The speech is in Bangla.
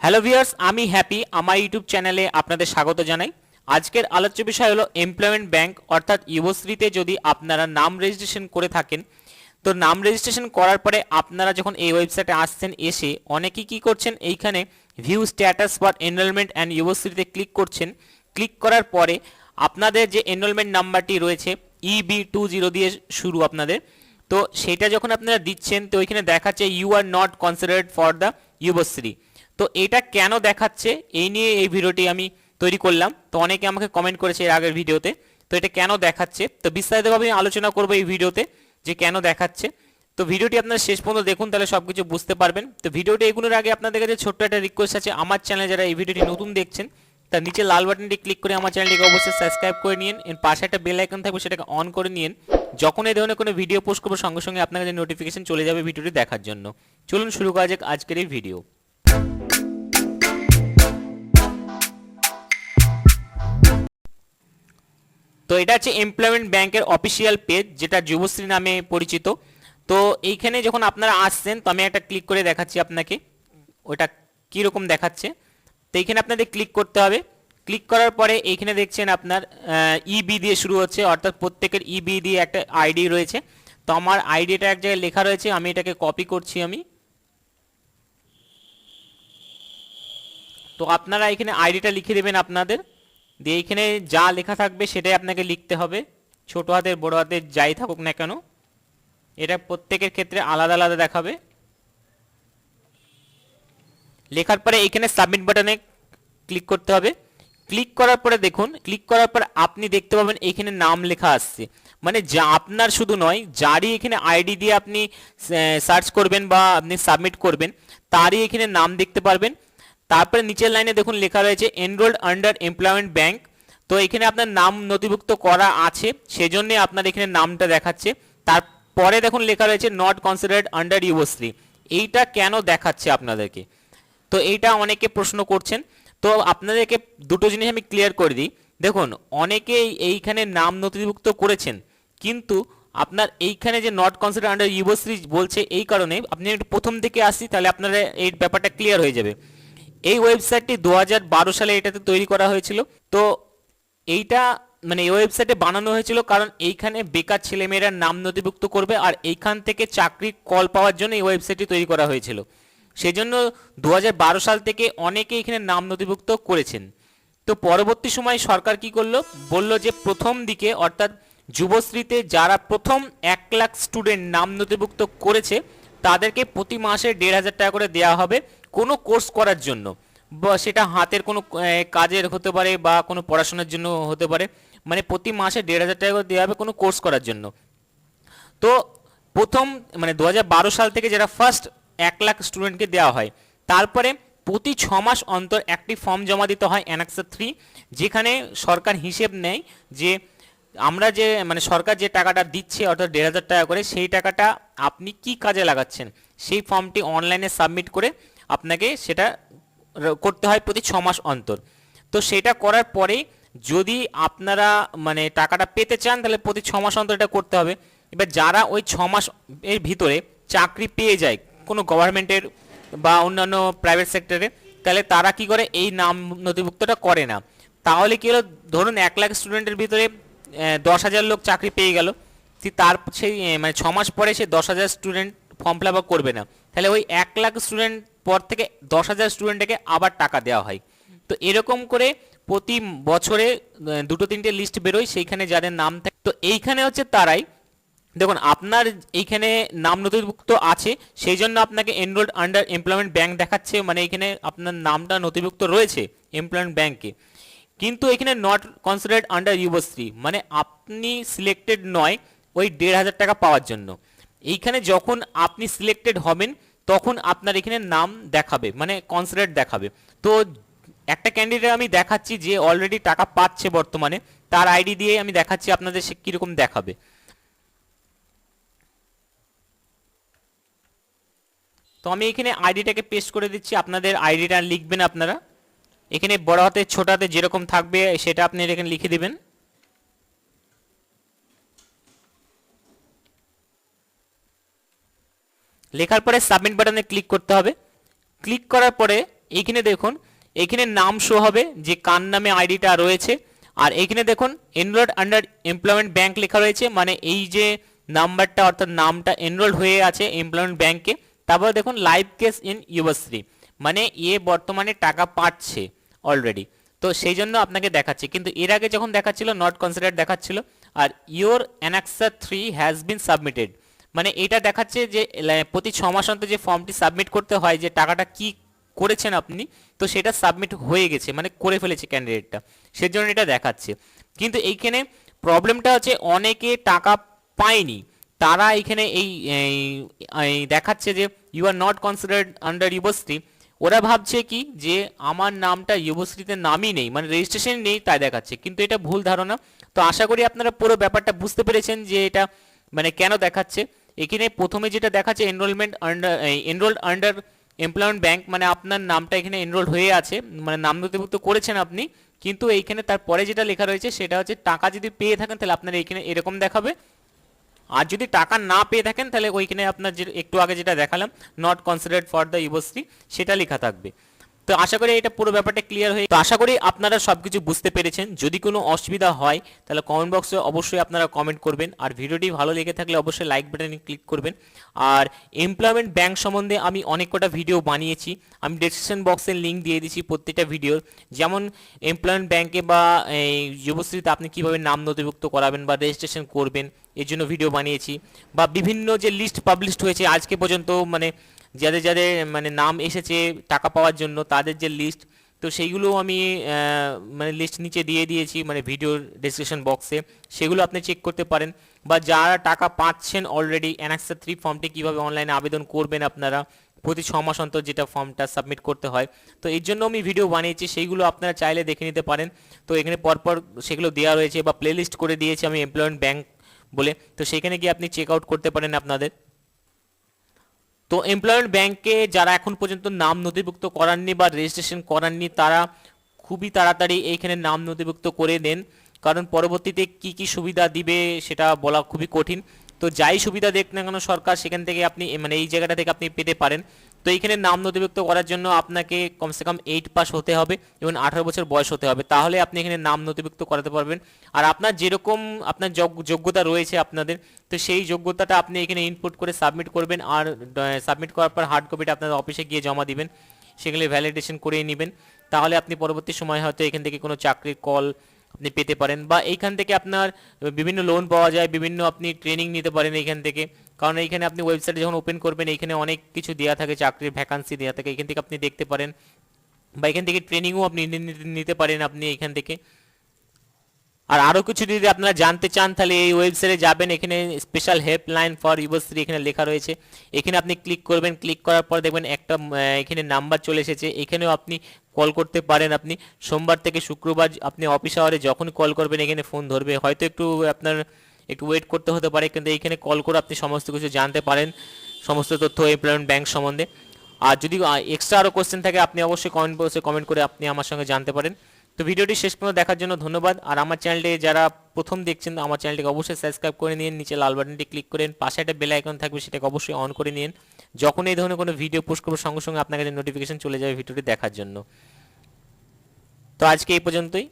হ্যালো ভিউয়ার্স, আমি হ্যাপি আমার ইউটিউব চ্যানেলে আপনাদের স্বাগত জানাই। আজকের আলোচ্য বিষয় হলো এমপ্লয়মেন্ট ব্যাংক অর্থাৎ যুবশ্রীতে যদি আপনারা নাম রেজিস্ট্রেশন করে থাকেন, তো নাম রেজিস্ট্রেশন করার পরে আপনারা যখন এই ওয়েবসাইটে আসছেন, এসে অনেকেই কী করছেন, এইখানে view status for enrolment and যুবশ্রীতে ক্লিক করছেন। ক্লিক করার পরে আপনাদের যে এনরোলমেন্ট নাম্বারটি রয়েছে EB20 দিয়ে শুরু আপনাদের, তো সেটা যখন আপনারা দিচ্ছেন তো ওইখানে দেখাচ্ছে you are not considered for the Yuvashree. তো এটা কেন দেখাচ্ছে এই নিয়ে এই ভিডিওটি আমি তৈরি করলাম। তো অনেকে আমাকে কমেন্ট করেছে এর আগের ভিডিওতে, তো এটা কেন দেখাচ্ছে তো বিস্তারিতভাবে আমি আলোচনা করব এই ভিডিওতে যে কেন দেখাচ্ছে। তো ভিডিওটি আপনারা শেষ পর্যন্ত দেখুন, তাহলে সব কিছু বুঝতে পারবেন। তো ভিডিওটি এগুলোর আগে আপনাদের কাছে ছোট্ট একটা রিকোয়েস্ট আছে, আমার চ্যানেলে যারা এই ভিডিওটি নতুন দেখছেন তার নিচে লাল বাটনটি ক্লিক করে আমার চ্যানেলটিকে অবশ্যই সাবস্ক্রাইব করে নিন। এর পাশে একটা বেল আইকন থাকবে, সেটাকে অন করে নিন। যখন এই ধরনের কোনো ভিডিও পোস্ট করবো সঙ্গে সঙ্গে আপনার কাছে নোটিফিকেশন চলে যাবে ভিডিওটি দেখার জন্য। চলুন শুরু করা যাক আজকের এই ভিডিও। তো এটা হচ্ছে এমপ্লয়মেন্ট ব্যাংকের অফিসিয়াল পেজ, যেটা যুবশ্রী নামে পরিচিত। তো এইখানে যখন আপনারা আসছেন, তো আমি একটা ক্লিক করে দেখাচ্ছি আপনাকে ওটা কীরকম দেখাচ্ছে। তো এইখানে আপনাদের ক্লিক করতে হবে। ক্লিক করার পরে এইখানে দেখছেন আপনার ইবি দিয়ে শুরু হচ্ছে, অর্থাৎ প্রত্যেকের ইবি দিয়ে একটা আইডি রয়েছে। তো আমার আইডিটা এক জায়গায় লেখা রয়েছে, আমি এটাকে কপি করছি আমি। তো আপনারা এখানে আইডিটা লিখে দেবেন আপনাদের, দিয়ে এইখানে যা লেখা থাকবে সেটাই আপনাকে লিখতে হবে, ছোট হাতের বড় হাতের যাই থাকুক না কেন। এটা প্রত্যেকের ক্ষেত্রে আলাদা আলাদা দেখাবে। লেখার পরে এইখানে সাবমিট বাটনে ক্লিক করতে হবে। ক্লিক করার পরে দেখুন, ক্লিক করার পর আপনি দেখতে পাবেন এইখানে নাম লেখা আসছে। মানে যা আপনার শুধু নয়, যারই এখানে আইডি দিয়ে আপনি সার্চ করবেন বা আপনি সাবমিট করবেন, তারই এখানে নাম দেখতে পারবেন। তারপরে নিচের লাইনে দেখুন লেখা রয়েছে এনরোলড আন্ডার এমপ্লয়মেন্ট ব্যাংক। তো এখানে আপনার নাম নথিভুক্ত করা আছে, সেজন্য আপনার এখানে নামটা দেখাচ্ছে। তারপরে দেখুন লেখা রয়েছে নট কনসিডার্ড আন্ডার যুবশ্রী। এইটা কেন দেখাচ্ছে আপনাদেরকে, তো এইটা অনেকে প্রশ্ন করছেন। তো আপনাদেরকে দুটো জিনিস আমি ক্লিয়ার করে দিই। দেখুন, অনেকেই এইখানে নাম নথিভুক্ত করেছেন, কিন্তু আপনার এইখানে যে নট কনসিডার আন্ডার যুবশ্রী বলছে, এই কারণে আপনি একটু প্রথম থেকে আসি, তাহলে আপনারা এই ব্যাপারটা ক্লিয়ার হয়ে যাবে। এই ওয়েবসাইটটি 2012 সালে এটাতে তৈরি করা হয়েছিল। তো এইটা মানে এই ওয়েবসাইটে বানানো হয়েছিল কারণ এইখানে বেকার ছেলেমেয়েরা নাম নথিভুক্ত করবে, আর এইখান থেকে চাকরি কল পাওয়ার জন্য এই ওয়েবসাইটটি তৈরি করা হয়েছিল। সেজন্য 2012 সাল থেকে অনেকে এখানে নাম নথিভুক্ত করেছেন। তো পরবর্তী সময় সরকার কি করলো, বলল যে প্রথম দিকে অর্থাৎ যুবশ্রীতে যারা প্রথম 1 লাখ স্টুডেন্ট নাম নথিভুক্ত করেছে, তাদেরকে প্রতি মাসে 1,500 টাকা করে দেওয়া হবে কোনো কোর্স করার জন্য, বা সেটা হাতের কোনো কাজের হতে পারে বা কোনো পড়াশোনার জন্য হতে পারে। মানে প্রতি মাসে 1,500 টাকা করে দেওয়া হবে কোনো কোর্স করার জন্য। তো প্রথম মানে 2012 সাল থেকে যারা ফার্স্ট 1 লাখ স্টুডেন্টকে দেওয়া হয়, তারপরে প্রতি 6 মাস অন্তর একটি ফর্ম জমা দিতে হয় অ্যানেক্সার 3, যেখানে সরকার হিসেব নেয় যে আমরা যে মানে সরকার যে টাকাটা দিচ্ছে অর্থাৎ 1,500 টাকা করে, সেই টাকাটা আপনি কি কাজে লাগাচ্ছেন, সেই ফর্মটি অনলাইনে সাবমিট করে আপনাকে সেটা করতে হয় প্রতি 6 মাস অন্তর। তো সেটা করার পরে যদি আপনারা মানে টাকাটা পেতে চান, তাহলে প্রতি 6 মাস অন্তর এটা করতে হবে। এবার যারা ওই 6 মাস এর ভিতরে চাকরি পেয়ে যায় কোনো গভর্নমেন্টের বা অন্যান্য প্রাইভেট সেক্টরে, তাহলে তারা কি করে, এই নাম নথিভুক্তটা করে না। তাহলে কি হলো, ধরুন 1 লাখ স্টুডেন্টের ভিতরে 10,000 লোক চাকরি পেয়ে গেল, তার সেই মানে 6 মাস পরে সে 10,000 স্টুডেন্ট ফর্ম ফিল আপ করবে না, তাহলে ওই 1 লাখ স্টুডেন্ট পর থেকে 10,000 স্টুডেন্টকে আবার টাকা দেওয়া হয়। তো এরকম করে প্রতি বছরে 2-3টে লিস্ট বেরোয়, সেইখানে যাদের নাম থাকে। তো এইখানে হচ্ছে তারাই, দেখুন আপনার এইখানে নাম নথিভুক্ত আছে, সেই জন্য আপনাকে এনরোলড আন্ডার এমপ্লয়মেন্ট ব্যাংক দেখাচ্ছে, মানে এখানে আপনার নামটা নথিভুক্ত রয়েছে এমপ্লয়মেন্ট ব্যাংকে। কিন্তু এখানে নট কনসিডার্ড আন্ডার যুবশ্রী, মানে আপনি সিলেক্টেড নয় ওই 1,500 টাকা পাওয়ার জন্য। এইখানে যখন আপনি সিলেক্টেড হবেন, তখন আপনার এখানে নাম দেখাবে, মানে কনসিডার্ড দেখাবে। তো একটা ক্যান্ডিডেট আমি দেখাচ্ছি যে অলরেডি টাকা পাচ্ছে বর্তমানে, তার আইডি দিয়ে আমি দেখাচ্ছি আপনাদের সে কীরকম দেখাবে। তো আমি এখানে আইডিটাকে পেস্ট করে দিচ্ছি, আপনাদের আইডিটা লিখবেন আপনারা এখানে বড় হাতে ছোট হাতে যেরকম থাকবে সেটা আপনি এখানে লিখে দিবেন। লেখার পরে সাবমিট বাটনে ক্লিক করতে হবে। ক্লিক করার পরে এইখানে দেখুন, এখানে নাম শো হবে যে কার নামে আইডিটা রয়েছে। আর এখানে দেখুন এনরোলড আন্ডার এমপ্লয়মেন্ট ব্যাংক লেখা রয়েছে, মানে এই যে নাম্বারটা অর্থাৎ নামটা এনরোল হয়ে আছে এমপ্লয়মেন্ট ব্যাংকে। তারপর দেখুন লাইভ কেস ইন ইউএসসি, মানে এ বর্তমানে টাকা পাচ্ছে অলরেডি, তো সেই জন্য আপনাকে দেখাচ্ছে। কিন্তু এর আগে যখন দেখাচ্ছিল নট কনসিডার্ড দেখাচ্ছিল। আর your annexure 3 has been submitted, মানে এটা দেখাচ্ছে যে প্রতি 6 মাস অন্তর যে ফর্মটি সাবমিট করতে হয় যে টাকাটা কি করেছেন আপনি, তো সেটা সাবমিট হয়ে গেছে, মানে করে ফেলেছে ক্যান্ডিডেটটা, সেজন্য এটা দেখাচ্ছে। কিন্তু এইখানে প্রবলেমটা হচ্ছে অনেকে টাকা পায়নি, তারা এখানে এই দেখাচ্ছে যে you are not considered under university. ওরা ভাবছে কি যে আমার নামটা ইউনিভার্সিটিতে নামই নেই, মানে রেজিস্ট্রেশন নেই, তাই দেখাচ্ছে, কিন্তু এটা ভুল ধারণা। তো আশা করি আপনারা পুরো ব্যাপারটা বুঝতে পেরেছেন যে এটা মানে কেন দেখাচ্ছে। এখানে প্রথমে যেটা দেখাচ্ছে এনরোলড আন্ডার এমপ্লয়মেন্ট ব্যাংক, মানে আপনার নামটা এখানে এনরোল হয়ে আছে, মানে নাম নথিভুক্ত করেছেন আপনি, কিন্তু এইখানে তারপরে যেটা লেখা রয়েছে সেটা হচ্ছে টাকা যদি পেয়ে থাকেন তাহলে আপনার এইখানে এরকম দেখাবে। আর যদি টাকা না পেয়ে থাকেন তাহলে ওইখানে আপনার যে একটু আগে যেটা দেখালাম not considered for the university সেটা লেখা থাকবে। তো আশা করি এটা পুরো ব্যাপারটা ক্লিয়ার হয়ে, তো আশা করি আপনারা সবকিছু বুঝতে পেরেছেন। যদি কোনো অসুবিধা হয় তাহলে কমেন্ট বক্সে অবশ্যই আপনারা কমেন্ট করবেন। আর ভিডিওটি ভালো লেগে থাকলে অবশ্যই লাইক বাটনে ক্লিক করবেন। আর এমপ্লয়মেন্ট ব্যাংক সম্বন্ধে আমি অনেক কটা ভিডিও বানিয়েছি, আমি ডেসক্রিপশন বক্সের লিঙ্ক দিয়ে দিচ্ছি প্রত্যেকটা ভিডিওর, যেমন এমপ্লয়মেন্ট ব্যাংকে বা এই যুবশ্রীতে আপনি কীভাবে নাম নথিভুক্ত করাবেন বা রেজিস্ট্রেশন করবেন এর জন্য ভিডিও বানিয়েছি, বা বিভিন্ন যে লিস্ট পাবলিশড হয়েছে আজকে পর্যন্ত, মানে যাদের যাদের মানে নাম এসেছে টাকা পাওয়ার জন্য তাদের যে লিস্ট, তো সেইগুলো আমি মানে লিস্ট নিচে দিয়ে দিয়েছি মানে ভিডিওর ডেসক্রিপশন বক্সে, সেগুলো আপনি চেক করতে পারেন। বা যারা টাকা পাচ্ছেন অলরেডি অ্যানেক্সার 3 ফর্মটি কীভাবে অনলাইনে আবেদন করবেন আপনারা প্রতি 6 মাস অন্তর যেটা ফর্মটা সাবমিট করতে হয়, তো এর জন্য আমি ভিডিও বানিয়েছি, সেইগুলো আপনারা চাইলে দেখে নিতে পারেন। তো এখানে পরপর সেগুলো দেওয়া রয়েছে বা প্লেলিস্ট করে দিয়েছি আমি এমপ্লয়মেন্ট ব্যাংক বলে, তো সেখানে গিয়ে আপনি চেক আউট করতে পারেন আপনাদের। তো এমপ্লয়মেন্ট ব্যাংকে যারা এখন পর্যন্ত নাম নথিভুক্ত করাননি বা রেজিস্ট্রেশন করাননি তারা খুবই তাড়াতাড়ি এইখানে নাম নথিভুক্ত করে দেন, কারণ পরবর্তীতে কি কি সুবিধা দিবে সেটা বলা খুবই কঠিন। তো যাই সুবিধা দেখ না কেন সরকার, সেখান থেকে আপনি মানে এই জায়গাটা থেকে আপনি পেতে পারেন। তো এইখানে নাম নথিভুক্ত করার জন্য আপনাকে কমসে কম 8 পাস হতে হবে এবং 18 বছর বয়স হতে হবে, তাহলে আপনি এখানে নাম নথিভুক্ত করাতে পারবেন। আর আপনার যেরকম আপনার যোগ্যতা রয়েছে আপনাদের, তো সেই যোগ্যতাটা আপনি এখানে ইনপুট করে সাবমিট করবেন। আর সাবমিট করার পর হার্ড কপিটা আপনাদের অফিসে গিয়ে জমা দিবেন, সেগুলো ভ্যালিডেশন করে নেবেন। তাহলে আপনি পরবর্তী সময় হয়তো এখান থেকে কোনো চাকরির কল আপনি পেতে পারেন, বা এইখান থেকে আপনার বিভিন্ন লোন পাওয়া যায়, বিভিন্ন আপনি ট্রেনিং নিতে পারেন এইখান থেকে। কারণ এইখানে আপনি ওয়েবসাইটে যখন ওপেন করবেন এইখানে অনেক কিছু দেওয়া থাকে, চাকরির ভ্যাকান্সি দেওয়া থাকে, এখান থেকে আপনি দেখতে পারেন, বা এখান থেকে ট্রেনিংও আপনি নিতে পারেন আপনি এইখান থেকে। আর আরও কিছু যদি আপনারা জানতে চান তাহলে এই ওয়েবসাইটে যাবেন, এখানে স্পেশাল হেল্পলাইন ফর ইউনিভার্সিটি এখানে লেখা রয়েছে, এখানে আপনি ক্লিক করবেন। ক্লিক করার পর দেখবেন একটা এখানে নাম্বার চলে এসেছে, এখানেও আপনি কল করতে পারেন। আপনি সোমবার থেকে শুক্রবার আপনি অফিস আওয়ারে যখন কল করবেন এখানে ফোন ধরবে, হয়তো আপনার একটু ওয়েট করতে হতে পারে, কিন্তু এইখানে কল করে আপনি সমস্ত কিছু জানতে পারেন, সমস্ত তথ্য এমপ্লয়মেন্ট ব্যাংক সম্বন্ধে। আর যদি এক্সট্রা আরও কোশ্চেন থাকে আপনি অবশ্যই কমেন্ট বক্সে কমেন্ট করে আপনি আমার সঙ্গে জানতে পারেন। তো ভিডিওটি শেষ পর্যন্ত দেখার জন্য ধন্যবাদ। আর আমার চ্যানেলটি যারা প্রথম দেখছেন আমার চ্যানেলটিকে অবশ্যই সাবস্ক্রাইব করে নিন, নিচে লাল বাটনটি ক্লিক করেন, পাশে একটা বেল আইকন থাকবে সেটাকে অবশ্যই অন করে নিন, যখন এই ধরনের কোনো ভিডিও পোস্ট করবো সঙ্গে সঙ্গে আপনার কাছে নোটিফিকেশন চলে যাবে ভিডিওটি দেখার জন্য। তো আজকে এই পর্যন্তই।